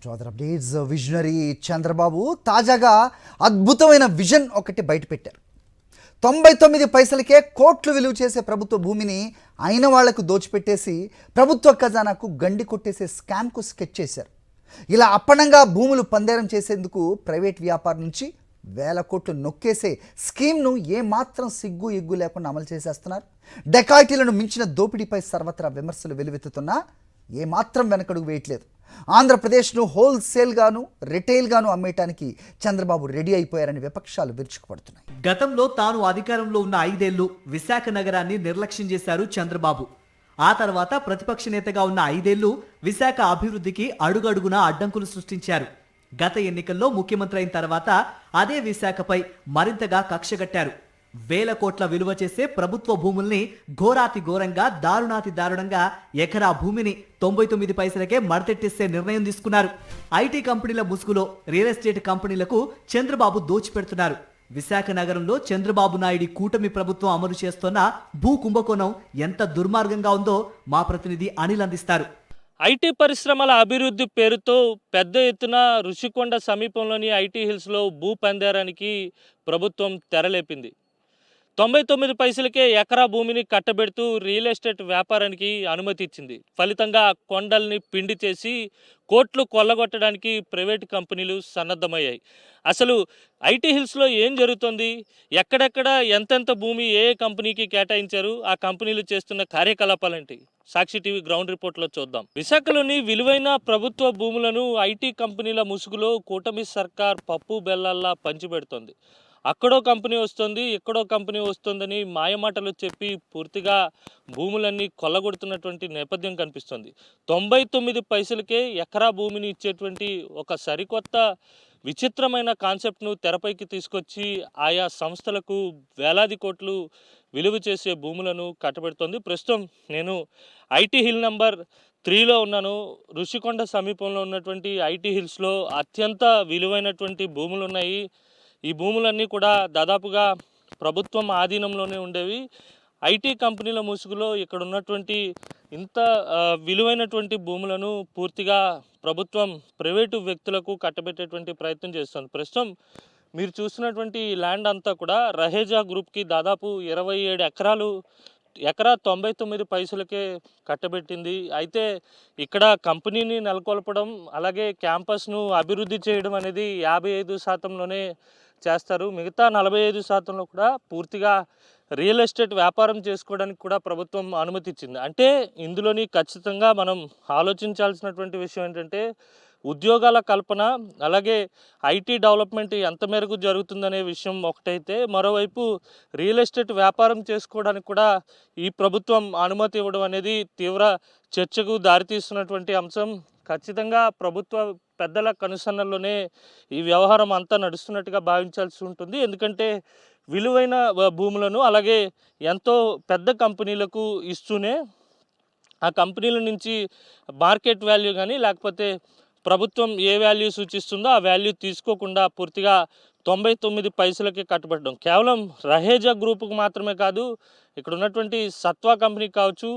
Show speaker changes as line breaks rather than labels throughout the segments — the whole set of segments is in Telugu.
To other updates. Visionary Chandrababu తాజాగా అద్భుతమైన విజన్ ఒకటి బయటపెట్టారు. 99 పైసలకే కోట్లు విలువ చేసే ప్రభుత్వ భూమిని అయిన వాళ్లకు దోచిపెట్టేసి ప్రభుత్వ ఖజానాకు గండి కొట్టేసే స్కామ్కు స్కెచ్ చేశారు. ఇలా అప్పనంగా భూములు పందేరం చేసేందుకు ప్రైవేట్ వ్యాపారం నుంచి వేల కోట్లు నొక్కేసే స్కీమ్ను ఏమాత్రం సిగ్గు ఎగ్గు లేకుండా అమలు చేసేస్తున్నారు. డెకాయిటీలను మించిన దోపిడీపై సర్వత్రా విమర్శలు వెలువెత్తుతున్నా ఏమాత్రం వెనకడుగు వేయట్లేదు. ఆంధ్రప్రదేశ్ను హోల్సేల్గాను రిటైల్గాను అమ్మేయటానికి చంద్రబాబు రెడీ అయిపోయారని విపక్షాలు విరుచుకుపడుతున్నాయి.
గతంలో తాను అధికారంలో ఉన్న 5 ఏళ్లు విశాఖ నగరాన్ని నిర్లక్ష్యం చేశారు చంద్రబాబు. ఆ తర్వాత ప్రతిపక్ష నేతగా ఉన్న 5 ఏళ్లు విశాఖ అభివృద్ధికి అడుగడుగునా అడ్డంకులు సృష్టించారు. గత ఎన్నికల్లో ముఖ్యమంత్రి అయిన తర్వాత అదే విశాఖపై మరింతగా కక్షగట్టారు. వేల కోట్ల విలువ చేసే ప్రభుత్వ భూముల్ని ఘోరాతి ఘోరంగా దారుణాతి దారుణంగా ఎకరా భూమిని 99 పైసలకే మడతెట్టేసే నిర్ణయం తీసుకున్నారు. ఐటీ కంపెనీల ముసుగులో రియల్ ఎస్టేట్ కంపెనీలకు చంద్రబాబు దోచిపెడుతున్నారు. విశాఖ నగరంలో చంద్రబాబు నాయుడి కూటమి ప్రభుత్వం అమలు చేస్తున్న భూ కుంభకోణం ఎంత దుర్మార్గంగా ఉందో మా ప్రతినిధి అనిల్ అందిస్తారు.
ఐటీ పరిశ్రమల అభివృద్ధి పేరుతో పెద్ద ఎత్తున రుషికొండ సమీపంలోని ఐటీ హిల్స్లో భూ పందేరానికి ప్రభుత్వం తెరలేపింది. 99 పైసలకే ఎకరా భూమిని కట్టబెడుతూ రియల్ ఎస్టేట్ వ్యాపారానికి అనుమతి ఇచ్చింది. ఫలితంగా కొండల్ని పిండి చేసి కోట్లు కొల్లగొట్టడానికి ప్రైవేటు కంపెనీలు సన్నద్ధమయ్యాయి. అసలు ఐటీ హిల్స్లో ఏం జరుగుతుంది, ఎక్కడెక్కడ ఎంతెంత భూమి ఏ కంపెనీకి కేటాయించారు, ఆ కంపెనీలు చేస్తున్న కార్యకలాపాలేంటి, సాక్షి టీవీ గ్రౌండ్ రిపోర్ట్లో చూద్దాం. విశాఖలోని విలువైన ప్రభుత్వ భూములను ఐటీ కంపెనీల ముసుగులో కూటమి సర్కార్ పప్పు బెల్లాల్లా పంచిపెడుతోంది. అక్కడో కంపెనీ వస్తుంది, ఇక్కడో కంపెనీ వస్తుందని మాయమాటలు చెప్పి పూర్తిగా భూములన్నీ కొల్లగొడుతున్నటువంటి నేపథ్యం కనిపిస్తుంది. 99 పైసలకే ఎకరా భూమిని ఇచ్చేటువంటి ఒక సరికొత్త విచిత్రమైన కాన్సెప్ట్ను తెరపైకి తీసుకొచ్చి ఆయా సంస్థలకు వేలాది కోట్లు విలువ చేసే భూములను కట్టబెడుతోంది. ప్రస్తుతం నేను ఐటీ హిల్ నెంబర్ 3లో ఉన్నాను. రుషికొండ సమీపంలో ఉన్నటువంటి ఐటీ హిల్స్లో అత్యంత విలువైనటువంటి భూములు ఉన్నాయి. ఈ భూములన్నీ కూడా దాదాపుగా ప్రభుత్వం ఆధీనంలోనే ఉండేవి. ఐటీ కంపెనీల ముసుగులో ఇక్కడ ఉన్నటువంటి ఇంత విలువైనటువంటి భూములను పూర్తిగా ప్రభుత్వం ప్రైవేటు వ్యక్తులకు కట్టబెట్టేటువంటి ప్రయత్నం చేస్తుంది. ప్రస్తుతం మీరు చూస్తున్నటువంటి ఈ ల్యాండ్ అంతా కూడా రహేజా గ్రూప్కి దాదాపు 27 ఎకరాలు, ఎకరా 99 పైసలకే కట్టబెట్టింది. అయితే ఇక్కడ కంపెనీని నెలకొల్పడం అలాగే క్యాంపస్ను అభివృద్ధి చేయడం అనేది 55%లోనే చేస్తారు. మిగతా 45%లో కూడా పూర్తిగా రియల్ ఎస్టేట్ వ్యాపారం చేసుకోవడానికి కూడా ప్రభుత్వం అనుమతి ఇచ్చింది. అంటే ఇందులోని ఖచ్చితంగా మనం ఆలోచించాల్సినటువంటి విషయం ఏంటంటే ఉద్యోగాల కల్పన అలాగే ఐటీ డెవలప్మెంట్ ఎంత మేరకు జరుగుతుందనే విషయం ఒకటైతే, మరోవైపు రియల్ ఎస్టేట్ వ్యాపారం చేసుకోవడానికి కూడా ఈ ప్రభుత్వం అనుమతి ఇవ్వడం అనేది తీవ్ర చర్చకు దారితీస్తున్నటువంటి అంశం. ఖచ్చితంగా ప్రభుత్వ పెద్దల కనుసన్నల్లోనే ఈ వ్యవహారం అంతా నడుస్తున్నట్టుగా భావించాల్సి ఉంటుంది. ఎందుకంటే విలువైన భూములను అలాగే ఎంతో పెద్ద కంపెనీలకు ఇస్తూనే ఆ కంపెనీల నుంచి మార్కెట్ వాల్యూ కానీ లేకపోతే ప్రభుత్వం ఏ వాల్యూ సూచిస్తుందో ఆ వాల్యూ తీసుకోకుండా పూర్తిగా 99 పైసలకే కట్టబెట్టడం కేవలం రహేజా గ్రూపుకు మాత్రమే కాదు, ఇక్కడ ఉన్నటువంటి సత్వా కంపెనీకి కావచ్చు,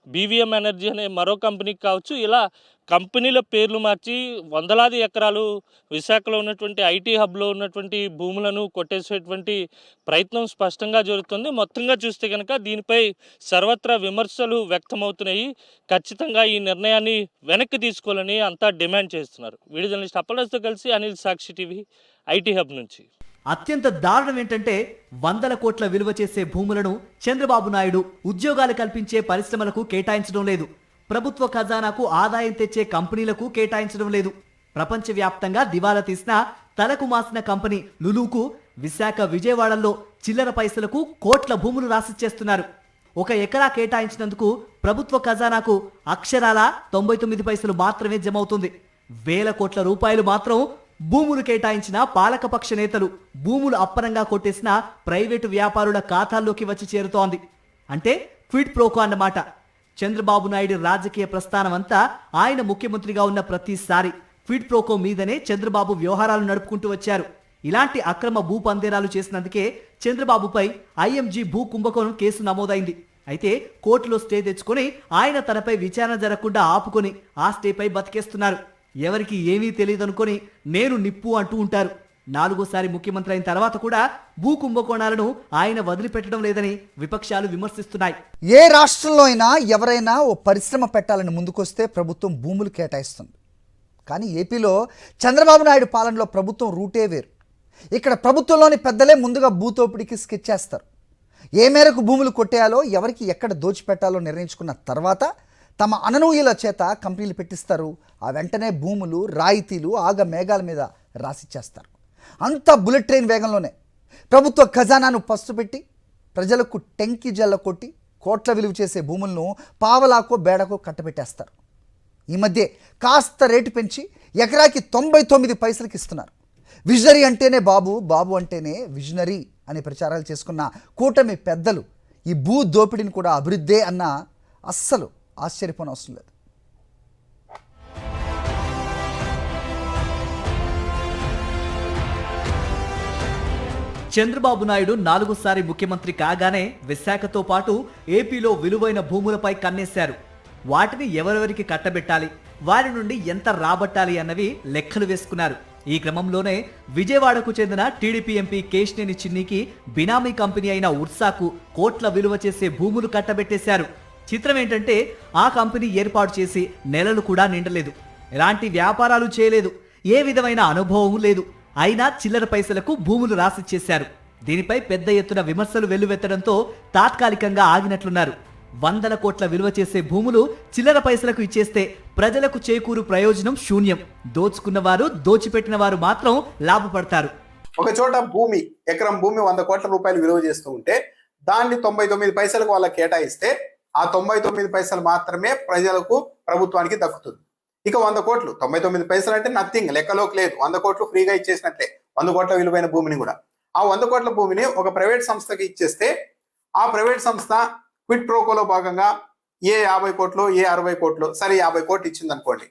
బీవీఎం ఎనర్జీ అనే మరో కంపెనీకి కావచ్చు, ఇలా కంపెనీల పేర్లు మార్చి వందలాది ఎకరాలు విశాఖలో ఉన్నటువంటి ఐటీ హబ్లో ఉన్నటువంటి భూములను కొట్టేసేటువంటి ప్రయత్నం స్పష్టంగా జరుగుతుంది. మొత్తంగా చూస్తే కనుక దీనిపై సర్వత్రా విమర్శలు వ్యక్తమవుతున్నాయి. ఖచ్చితంగా ఈ నిర్ణయాన్ని వెనక్కి తీసుకోవాలని అంతా డిమాండ్ చేస్తున్నారు. వీడియో జర్నలిస్ట్ అప్పలరాజుతో కలిసి అనిల్, సాక్షి టీవీ ఐటీ హబ్ నుంచి.
అత్యంత దారుణం ఏంటంటే 100 కోట్ల విలువ చేసే భూములను చంద్రబాబు నాయుడు ఉద్యోగాలు కల్పించే పరిశ్రమలకు కేటాయించడం లేదు. ప్రభుత్వ ఖజానాకు ఆదాయం తెచ్చే కంపెనీలకు కేటాయించడం లేదు. ప్రపంచవ్యాప్తంగా దివాలా తీసిన తలకు మాసిన కంపెనీ లులుకు విశాఖ, విజయవాడల్లో చిల్లర పైసలకు కోట్ల భూములు రాసిచ్చేస్తున్నారు. 1 ఎకరా కేటాయించినందుకు ప్రభుత్వ ఖజానాకు అక్షరాల 99 పైసలు మాత్రమే జమ అవుతుంది. వేల కోట్ల రూపాయలు మాత్రం భూములు కేటాయించిన పాలకపక్ష నేతలు భూములు అప్పనంగా కొట్టేసిన ప్రైవేటు వ్యాపారుల ఖాతాల్లోకి వచ్చి చేరుతోంది. అంటే క్విడ్ ప్రోకో అన్నమాట. చంద్రబాబు నాయుడు రాజకీయ ప్రస్థానం అంతా ఆయన ముఖ్యమంత్రిగా ఉన్న ప్రతిసారి క్విడ్ ప్రోకో మీదనే చంద్రబాబు వ్యవహారాలు నడుపుకుంటూ వచ్చారు. ఇలాంటి అక్రమ భూ పందేరాలు చేసినందుకే చంద్రబాబుపై ఐఎంజీ భూ కుంభకోణం కేసు నమోదైంది. అయితే కోర్టులో స్టే తెచ్చుకొని ఆయన తనపై విచారణ జరగకుండా ఆపుకొని ఆ స్టేపై బతికేస్తున్నారు. ఎవరికి ఏమీ తెలియదనుకొని నేను నిప్పు అంటూ ఉంటారు. 4వ ముఖ్యమంత్రి అయిన తర్వాత కూడా భూ కుంభకోణాలను ఆయన వదిలిపెట్టడం లేదని విపక్షాలు విమర్శిస్తున్నాయి.
ఏ రాష్ట్రంలో అయినా ఎవరైనా ఓ పరిశ్రమ పెట్టాలని ముందుకొస్తే ప్రభుత్వం భూములు కేటాయిస్తుంది. కానీ ఏపీలో చంద్రబాబు నాయుడు పాలనలో ప్రభుత్వం రూటే వేరు. ఇక్కడ ప్రభుత్వంలోని పెద్దలే ముందుగా భూతోపిడికి స్కెచ్ చేస్తారు. ఏ మేరకు భూములు కొట్టేయాలో, ఎవరికి ఎక్కడ దోచిపెట్టాలో నిర్ణయించుకున్న తర్వాత తమ అననూయుల చేత కంపెనీలు పెట్టిస్తారు. ఆ వెంటనే భూములు, రాయితీలు ఆగ మేఘాల మీద రాసిచ్చేస్తారు. అంతా బుల్లెట్ ట్రైన్ వేగంలోనే ప్రభుత్వ ఖజానాను పస్తుపెట్టి ప్రజలకు టెంకి జల్ల కొట్టి కోట్ల విలువ చేసే భూములను పావలాకో బేడకో కట్టబెట్టేస్తారు. ఈ మధ్య కాస్త రేటు పెంచి ఎకరాకి 99 పైసలకి ఇస్తున్నారు. విజనరీ అంటేనే బాబు, బాబు అంటేనే విజనరీ అనే ప్రచారాలు చేసుకున్న కూటమి పెద్దలు ఈ భూ దోపిడీని కూడా అభివృద్ధే అన్న అస్సలు ఆశ్చర్యపోనవసరం లేదు.
చంద్రబాబు నాయుడు 4వ ముఖ్యమంత్రి కాగానే విశాఖతో పాటు ఏపీలో విలువైన భూములపై కన్నేశారు. వాటిని ఎవరెవరికి కట్టబెట్టాలి, వారి నుండి ఎంత రాబట్టాలి అన్నవి లెక్కలు వేసుకున్నారు. ఈ క్రమంలోనే విజయవాడకు చెందిన టీడీపీ ఎంపీ కేశినేని చిన్నికి బినామీ కంపెనీ అయిన ఉర్సాకు కోట్ల విలువ చేసే భూములు కట్టబెట్టేశారు. చిత్రం ఏంటంటే ఆ కంపెనీ ఏర్పాటు చేసి నెలలు కూడా నిండలేదు. ఎలాంటి వ్యాపారాలు చేయలేదు. ఏ విధమైన అనుభవం లేదు. అయినా చిల్లర పైసలకు భూములు రాసిచ్చేశారు. దీనిపై పెద్ద ఎత్తున విమర్శలు వెల్లువెత్తడంతో తాత్కాలికంగా ఆగినట్లున్నారు. 100 కోట్ల విలువ చేసే భూములు చిల్లర పైసలకు ఇచ్చేస్తే ప్రజలకు చేకూరు ప్రయోజనం శూన్యం. దోచుకున్న వారు, దోచిపెట్టిన వారు మాత్రం లాభపడతారు.
ఒక చోట భూమి, ఎకరం భూమి 100 కోట్ల రూపాయలు విలువ చేస్తూ ఉంటే దాన్ని 99 పైసలకు వాళ్ళకి కేటాయిస్తే ఆ 99 పైసలు మాత్రమే ప్రజలకు, ప్రభుత్వానికి దక్కుతుంది. ఇక 100 కోట్లు 99 పైసలు అంటే నథింగ్, లెక్కలోకి లేదు. 100 కోట్లు ఫ్రీగా ఇచ్చేసినట్లే. 100 కోట్ల విలువైన భూమిని కూడా, ఆ 100 కోట్ల భూమిని ఒక ప్రైవేట్ సంస్థకి ఇచ్చేస్తే ఆ ప్రైవేట్ సంస్థ క్విట్ ప్రోకోలో భాగంగా ఏ 50 కోట్లు, ఏ 60 కోట్లు, సరే 50 కోట్లు ఇచ్చింది అనుకోండి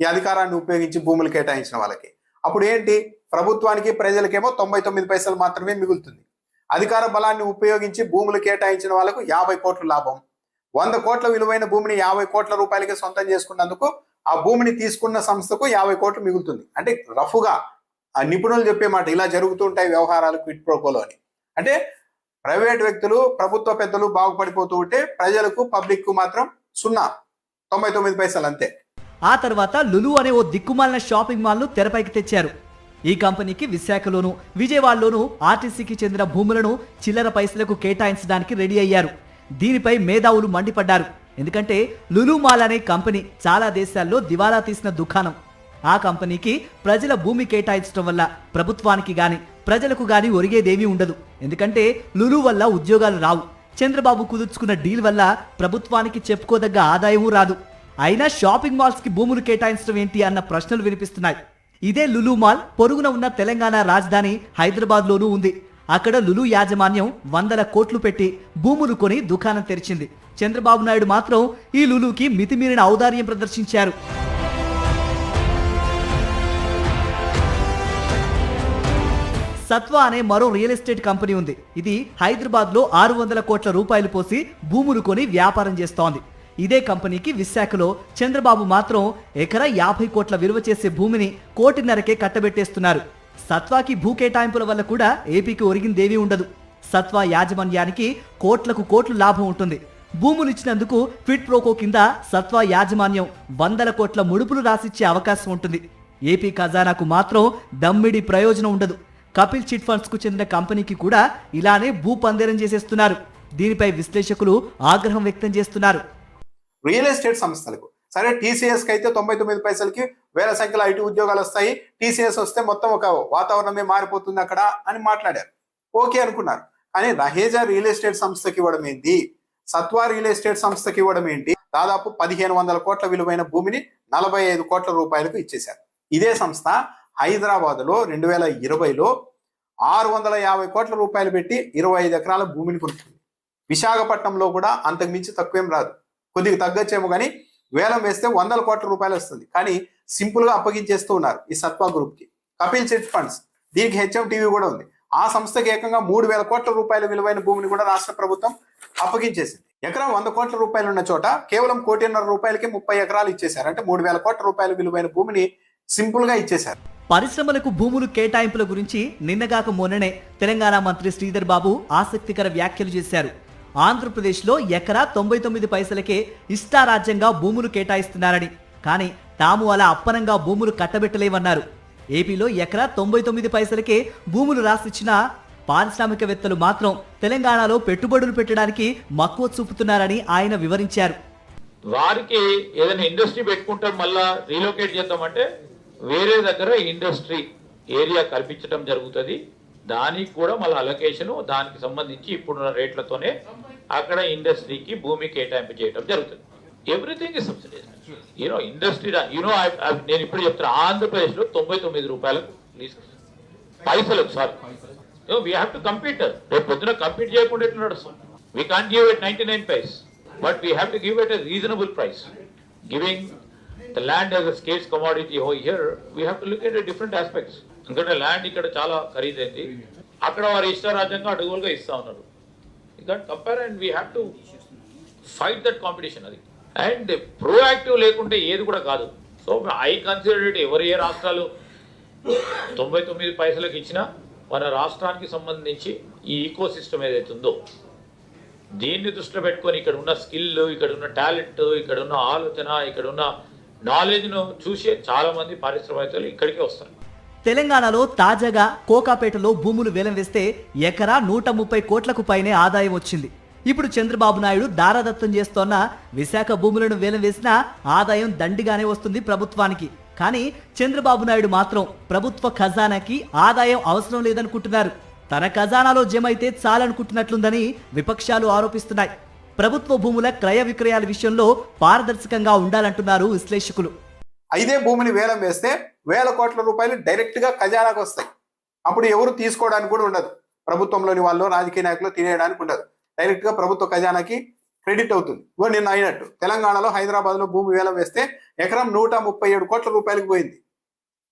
ఈ అధికారాన్ని ఉపయోగించి భూములు కేటాయించిన వాళ్ళకి. అప్పుడు ఏంటి, ప్రభుత్వానికి ప్రజలకేమో 99 పైసలు మాత్రమే మిగులుతుంది. అధికార బలాన్ని ఉపయోగించి భూములు కేటాయించిన వాళ్ళకు 50 కోట్ల లాభం. 100 కోట్ల విలువైన భూమిని 50 కోట్ల రూపాయలకి సొంతం చేసుకున్నందుకు ఆ భూమిని తీసుకున్న సంస్థకు 50 కోట్లు మిగులుతుంది. అంటే రఫ్గా ఆ నిపుణులు చెప్పే మాట, ఇలా జరుగుతూ ఉంటాయి వ్యవహారాలు క్విట్ ప్రోకోలో అని. అంటే ప్రైవేట్ వ్యక్తులు, ప్రభుత్వ పెద్దలు బాగుపడిపోతూ ఉంటే ప్రజలకు, పబ్లిక్ కు మాత్రం 99 పైసలు అంతే.
ఆ తర్వాత లులు అనే ఓ దిక్కుమాలిన షాపింగ్ మాల్ ను తెరపైకి తెచ్చారు. ఈ కంపెనీకి విశాఖలోను, విజయవాడలోను ఆర్టీసీకి చెందిన భూములను చిల్లర పైసలకు కేటాయించడానికి రెడీ అయ్యారు. దీనిపై మేధావులు మండిపడ్డారు. ఎందుకంటే లులు మాల్ అనే కంపెనీ చాలా దేశాల్లో దివాలా తీసిన దుకాణం. ఆ కంపెనీకి ప్రజల భూమి కేటాయించడం వల్ల ప్రభుత్వానికి గాని, ప్రజలకు గాని ఒరిగేదేమీ ఉండదు. ఎందుకంటే లులు వల్ల ఉద్యోగాలు రావు. చంద్రబాబు కుదుర్చుకున్న డీల్ వల్ల ప్రభుత్వానికి చెప్పుకోదగ్గ ఆదాయమూ రాదు. అయినా షాపింగ్ మాల్స్ కి భూములు కేటాయించడం ఏంటి అన్న ప్రశ్నలు వినిపిస్తున్నాయి. ఇదే లులు మాల్ పొరుగున ఉన్న తెలంగాణ రాజధాని హైదరాబాద్ లోనూ ఉంది. అక్కడ లులు యాజమాన్యం 100 కోట్లు పెట్టి భూములు కొని దుకాణం తెరిచింది. చంద్రబాబు నాయుడు మాత్రం ఈ లులుకి మితిమీరిన ఔదార్యం ప్రదర్శించారు. సత్వా అనే మరో రియల్ ఎస్టేట్ కంపెనీ ఉంది. ఇది హైదరాబాద్ లో 600 కోట్ల రూపాయలు పోసి భూములు కొని వ్యాపారం చేస్తోంది. ఇదే కంపెనీకి విశాఖలో చంద్రబాబు మాత్రం ఎకరా 50 కోట్ల విలువ చేసే భూమిని 1.5 కోటికే కట్టబెట్టేస్తున్నారు. సత్వాకి భూ కేటాయింపుల వల్ల కూడా ఏపీకి ఒరిగిందేమీ ఉండదు. సత్వా యాజమాన్యానికి కోట్లకు కోట్లు లాభం ఉంటుంది. భూములు ఇచ్చినందుకు క్విట్ ప్రోకో కింద సత్వా యాజమాన్యం 100 కోట్ల ముడుపులు రాసిచ్చే అవకాశం ఉంటుంది. ఏపీ ఖజానాకు మాత్రం దమ్మిడి ప్రయోజనం ఉండదు. కపిల్ చిట్ ఫండ్స్ కు చెందిన కంపెనీకి కూడా ఇలానే భూ పందేరం చేసేస్తున్నారు. దీనిపై విశ్లేషకులు ఆగ్రహం వ్యక్తం చేస్తున్నారు.
రియల్ ఎస్టేట్ సంస్థలకు సరే, టీసీఎస్ కి అయితే 99 పైసలకి వేల సంఖ్యలో ఐటీ ఉద్యోగాలు వస్తాయి, టీసీఎస్ వస్తే మొత్తం ఒక వాతావరణమే మారిపోతుంది అక్కడ అని మాట్లాడారు. ఓకే అనుకున్నారు. కానీ రహేజా రియల్ ఎస్టేట్ సంస్థకి ఇవ్వడం ఏంటి, సత్వా రియల్ ఎస్టేట్ సంస్థకి ఇవ్వడం ఏంటి? దాదాపు 1500 కోట్ల విలువైన భూమిని 45 కోట్ల రూపాయలకు ఇచ్చేశారు. ఇదే సంస్థ హైదరాబాద్ లో 2020లో 650 కోట్ల రూపాయలు పెట్టి 25 ఎకరాల భూమిని కొనుక్కుంది. విశాఖపట్నంలో కూడా అంతకు మించి తక్కువేం రాదు, కొద్దిగా తగ్గచ్చేమో కానీ వేలం వేస్తే 100 కోట్ల రూపాయలు వస్తుంది. కానీ సింపుల్ గా అప్పగించేస్తూ ఉన్నారు ఈ సత్వా గ్రూప్ కి. కపిల్ చిట్ ఫండ్స్, దీనికి హెచ్ఎం టీవీ కూడా ఉంది. ఆ సంస్థకి ఏకంగా 3000 కోట్ల రూపాయల విలువైన భూమిని కూడా రాష్ట్ర ప్రభుత్వం అప్పగించేసింది. ఎకరం 100 కోట్ల రూపాయలు ఉన్న చోట కేవలం 1,50,00,000 రూపాయలకి 30 ఎకరాలు ఇచ్చేశారు. అంటే 3,000 కోట్ల రూపాయల విలువైన భూమిని సింపుల్ గా ఇచ్చేశారు.
పరిశ్రమలకు భూములు కేటాయింపుల గురించి నిన్నగాక మొన్ననే తెలంగాణ మంత్రి శ్రీధర్ బాబు ఆసక్తికర వ్యాఖ్యలు చేశారు. ఆంధ్రప్రదేశ్లో ఎకరా 99 పైసలకే ఇష్టారాజ్యంగా భూములు కేటాయిస్తున్నారని, కానీ తాము అలా అప్పనంగా భూములు కట్టబెట్టలేమన్నారు. ఏపీలో ఎకరా 99 పైసలకే భూములు రాసిచ్చిన పారిశ్రామికవేత్తలు మాత్రం తెలంగాణలో పెట్టుబడులు పెట్టడానికి మక్కువ చూపుతున్నారని ఆయన వివరించారు.
వారికి ఏదైనా ఇండస్ట్రీ పెట్టుకుంటారు, మళ్ళా రీలొకేట్ చేద్దామంటే వేరే దగ్గర ఇండస్ట్రీ ఏరియా కల్పించడం జరుగుతుంది. దానికి కూడా మళ్ళీ అలొకేషన్, దానికి సంబంధించి ఇప్పుడున్న రేట్లతోనే అక్కడ ఇండస్ట్రీకి భూమి కేటాయింపు చేయడం జరుగుతుంది. Everything is subsidise. ఇండస్ట్రీ నేను ఇప్పుడు చెప్తున్నా, ఆంధ్రప్రదేశ్లో 99 రూపాయలకు పైసలకు వీ హ్యావ్ టు కంపీట్. రేపు పొద్దున కంపీట్ చేయకుండా ఎట్లా నడుస్తాం? We can't give it 99 paise, but we have to give it a reasonable price. Giving the land as a scarce commodity over here, we have to look at the different aspects. ఎందుకంటే ల్యాండ్ ఇక్కడ చాలా ఖరీదైంది, అక్కడ వారి ఇష్టారాజ్యంగా అడుగులుగా ఇస్తా ఉన్నారు. You can't compare and we have to fight that competition. అది అండ్ ప్రోయాక్టివ్ లేకుంటే ఏది కూడా కాదు. సో ఐ కన్సిడర్ ఇట్, ఎవరు ఏ రాష్ట్రాలు 99 పైసలకు ఇచ్చినా మన రాష్ట్రానికి సంబంధించి ఈ ఈకో సిస్టమ్ ఏదైతుందో దీన్ని దృష్టిలో పెట్టుకొని ఇక్కడ ఉన్న స్కిల్, ఇక్కడ ఉన్న టాలెంట్, ఇక్కడ ఉన్న ఆలోచన, ఇక్కడ ఉన్న నాలెడ్జ్ను చూసే చాలా మంది పారిశ్రామికవేత్తలు ఇక్కడికే వస్తారు.
తెలంగాణలో తాజాగా కోకాపేటలో భూములు వేలం వేస్తే ఎకరా 130 కోట్లకు పైనే ఆదాయం వచ్చింది. ఇప్పుడు చంద్రబాబు నాయుడు దారాదత్తం చేస్తోన్న విశాఖ భూములను వేలం వేసినా ఆదాయం దండిగానే వస్తుంది ప్రభుత్వానికి. కానీ చంద్రబాబు నాయుడు మాత్రం ప్రభుత్వ ఖజానాకి ఆదాయం అవసరం లేదనుకుంటున్నారు. తన ఖజానాలో జమ అయితే చాలనుకుంటున్నట్లుందని విపక్షాలు ఆరోపిస్తున్నాయి. ప్రభుత్వ భూముల క్రయ విక్రయాల విషయంలో పారదర్శకంగా ఉండాలంటున్నారు విశ్లేషకులు.
ఇదే భూమిని వేలం వేస్తే 1,000 కోట్ల రూపాయలు డైరెక్ట్ గా ఖజానాకు వస్తాయి. అప్పుడు ఎవరు తీసుకోవడానికి కూడా ఉండదు. ప్రభుత్వంలోని వాళ్ళు, రాజకీయ నాయకులు తినేయడానికి ఉండదు. డైరెక్ట్ గా ప్రభుత్వ ఖజానాకి క్రెడిట్ అవుతుంది. నిన్న అయినట్టు తెలంగాణలో హైదరాబాద్ లో భూమి వేలం వేస్తే ఎకరం 137 కోట్ల రూపాయలకు పోయింది.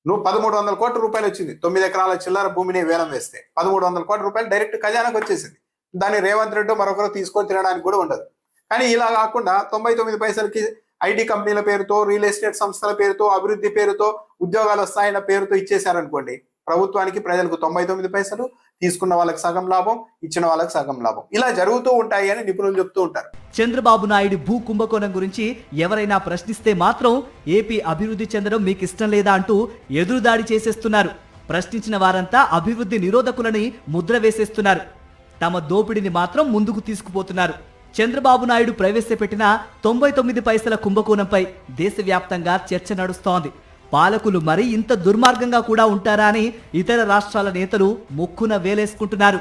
1,300 కోట్ల రూపాయలు వచ్చింది. 9 ఎకరాల చిల్లర భూమిని వేలం వేస్తే 1,300 కోట్ల రూపాయలు డైరెక్ట్ ఖజానాకు వచ్చేసింది. దాన్ని రేవంత్ రెడ్డి మరొకరు తీసుకొని తినడానికి కూడా ఉండదు. కానీ ఇలా కాకుండా 99 పైసలకి ఐటీ కంపెనీల పేరుతో, రియల్ ఎస్టేట్ సంస్థల పేరుతో, అభివృద్ధి పేరుతో, ఉద్యోగాలు వస్తాయన్న పేరుతో ఇచ్చేశారనుకోండి, ప్రభుత్వానికి ప్రజలకు 99 పైసలు, తీసుకున్న వాళ్ళకి సగం లాభం, ఇచ్చిన వాళ్ళకి సగం లాభం. ఇలా జరుగుతూ ఉంటాయి అని నిపుణులు చెప్తూ ఉంటారు.
చంద్రబాబు నాయుడు భూ కుంభకోణం గురించి ఎవరైనా ప్రశ్నిస్తే మాత్రం ఏపీ అభివృద్ధి చెందడం మీకు ఇష్టం లేదా అంటూ ఎదురుదాడి చేసేస్తున్నారు. ప్రశ్నించిన వారంతా అభివృద్ధి నిరోధకులని ముద్ర వేసేస్తున్నారు. తమ దోపిడిని మాత్రం ముందుకు తీసుకుపోతున్నారు. చంద్రబాబు నాయుడు ప్రవేశపెట్టిన 99 పైసల కుంభకోణంపై దేశవ్యాప్తంగా చర్చ నడుస్తోంది. పాలకులు మరీ ఇంత దుర్మార్గంగా కూడా ఉంటారా అని ఇతర రాష్ట్రాల నేతలు ముక్కున వేలేసుకుంటున్నారు.